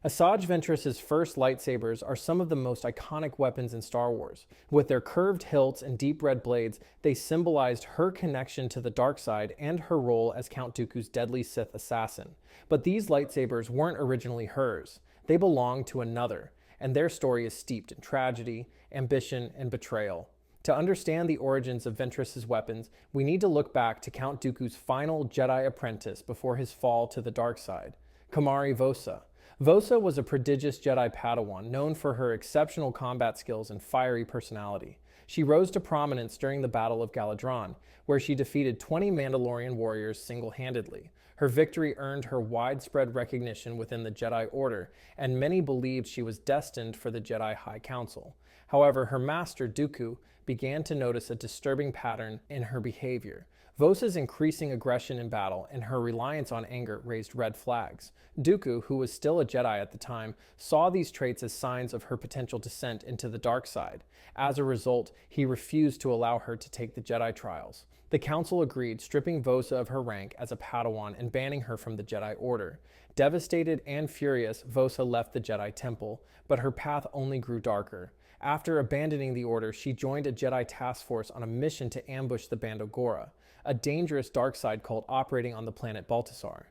Asajj Ventress's first lightsabers are some of the most iconic weapons in Star Wars. With their curved hilts and deep red blades, they symbolized her connection to the dark side and her role as Count Dooku's deadly Sith assassin. But these lightsabers weren't originally hers. They belonged to another, and their story is steeped in tragedy, ambition, and betrayal. To understand the origins of Ventress's weapons, we need to look back to Count Dooku's final Jedi apprentice before his fall to the dark side, Komari Vosa. Vosa was a prodigious Jedi Padawan known for her exceptional combat skills and fiery personality. She rose to prominence during the Battle of Galadron, where she defeated 20 Mandalorian warriors single-handedly. Her victory earned her widespread recognition within the Jedi Order, and many believed she was destined for the Jedi High Council. However, her master, Dooku, began to notice a disturbing pattern in her behavior. Vosa's increasing aggression in battle and her reliance on anger raised red flags. Dooku, who was still a Jedi at the time, saw these traits as signs of her potential descent into the dark side. As a result, he refused to allow her to take the Jedi trials. The Council agreed, stripping Vosa of her rank as a Padawan and banning her from the Jedi Order. Devastated and furious, Vosa left the Jedi Temple, but her path only grew darker. After abandoning the Order, she joined a Jedi task force on a mission to ambush the Bando Gora, a dangerous dark side cult operating on the planet Baltasar.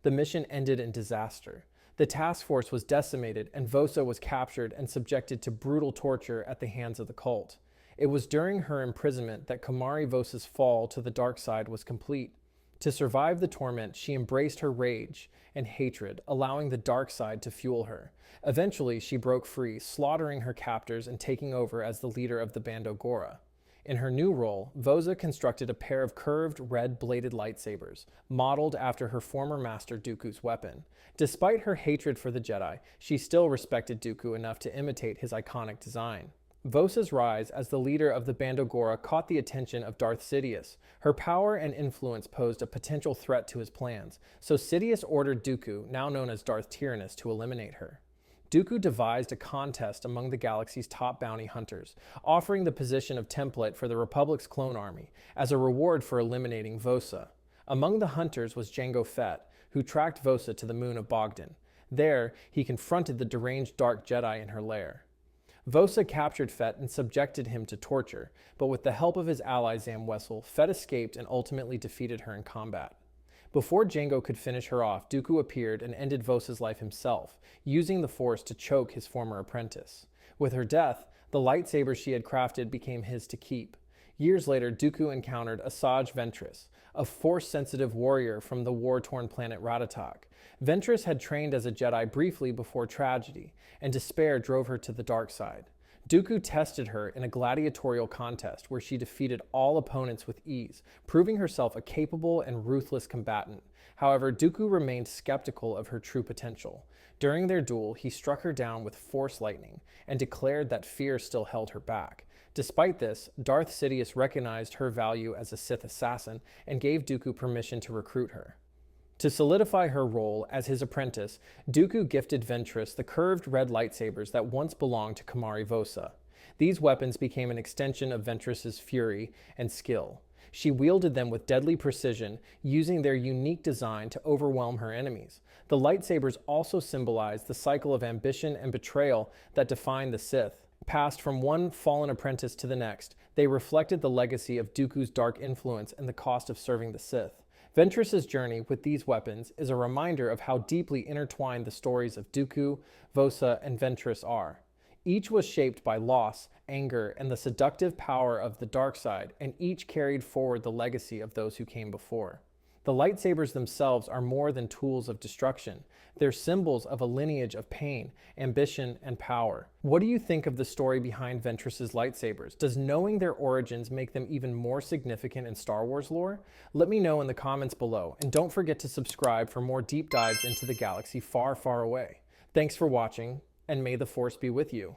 The mission ended in disaster. The task force was decimated, and Vosa was captured and subjected to brutal torture at the hands of the cult. It was during her imprisonment that Komari Vosa's fall to the dark side was complete. To survive the torment, she embraced her rage and hatred, allowing the dark side to fuel her. Eventually, she broke free, slaughtering her captors and taking over as the leader of the Bando Gora. In her new role, Vosa constructed a pair of curved, red-bladed lightsabers, modeled after her former master Dooku's weapon. Despite her hatred for the Jedi, she still respected Dooku enough to imitate his iconic design. Vosa's rise as the leader of the Bando Gora caught the attention of Darth Sidious. Her power and influence posed a potential threat to his plans, so Sidious ordered Dooku, now known as Darth Tyrannus, to eliminate her. Dooku devised a contest among the galaxy's top bounty hunters, offering the position of template for the Republic's clone army as a reward for eliminating Vosa. Among the hunters was Jango Fett, who tracked Vosa to the moon of Bogdan. There, he confronted the deranged Dark Jedi in her lair. Vosa captured Fett and subjected him to torture, but with the help of his ally Zam Wesell, Fett escaped and ultimately defeated her in combat. Before Jango could finish her off, Dooku appeared and ended Vosa's life himself, using the Force to choke his former apprentice. With her death, the lightsaber she had crafted became his to keep. Years later, Dooku encountered Asajj Ventress, a Force-sensitive warrior from the war-torn planet Ratatak. Ventress had trained as a Jedi briefly before tragedy, and despair drove her to the dark side. Dooku tested her in a gladiatorial contest where she defeated all opponents with ease, proving herself a capable and ruthless combatant. However, Dooku remained skeptical of her true potential. During their duel, he struck her down with Force lightning and declared that fear still held her back. Despite this, Darth Sidious recognized her value as a Sith assassin and gave Dooku permission to recruit her. To solidify her role as his apprentice, Dooku gifted Ventress the curved red lightsabers that once belonged to Komari Vosa. These weapons became an extension of Ventress's fury and skill. She wielded them with deadly precision, using their unique design to overwhelm her enemies. The lightsabers also symbolized the cycle of ambition and betrayal that defined the Sith. Passed from one fallen apprentice to the next, they reflected the legacy of Dooku's dark influence and the cost of serving the Sith. Ventress's journey with these weapons is a reminder of how deeply intertwined the stories of Dooku, Vosa, and Ventress are. Each was shaped by loss, anger, and the seductive power of the dark side, and each carried forward the legacy of those who came before. The lightsabers themselves are more than tools of destruction. They're symbols of a lineage of pain, ambition, and power. What do you think of the story behind Ventress's lightsabers? Does knowing their origins make them even more significant in Star Wars lore? Let me know in the comments below, and don't forget to subscribe for more deep dives into the galaxy far, far away. Thanks for watching, and may the Force be with you.